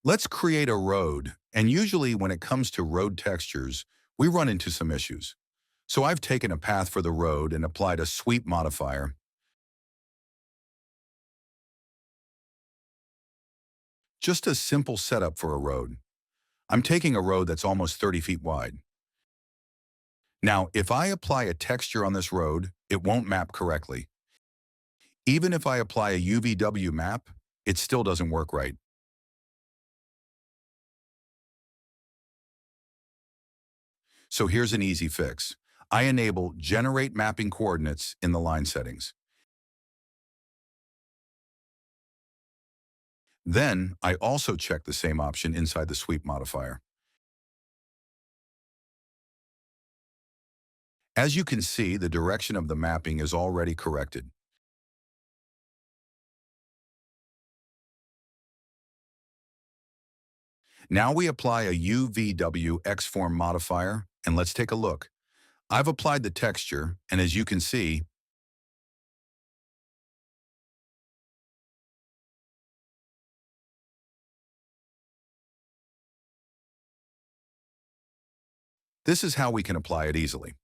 Let's create a road, and usually when it comes to road textures, we run into some issues. So I've taken a path for the road and applied a sweep modifier. Just a simple setup for a road. I'm taking a road that's almost 30 feet wide. Now, if I apply a texture on this road, it won't map correctly. Even if I apply a UVW map, it still doesn't work right. So here's an easy fix. I enable Generate Mapping Coordinates in the line settings. Then, I also check the same option inside the sweep modifier. As you can see, the direction of the mapping is already corrected. Now we apply a UVW XForm modifier, and let's take a look. I've applied the texture, and as you can see, this is how we can apply it easily.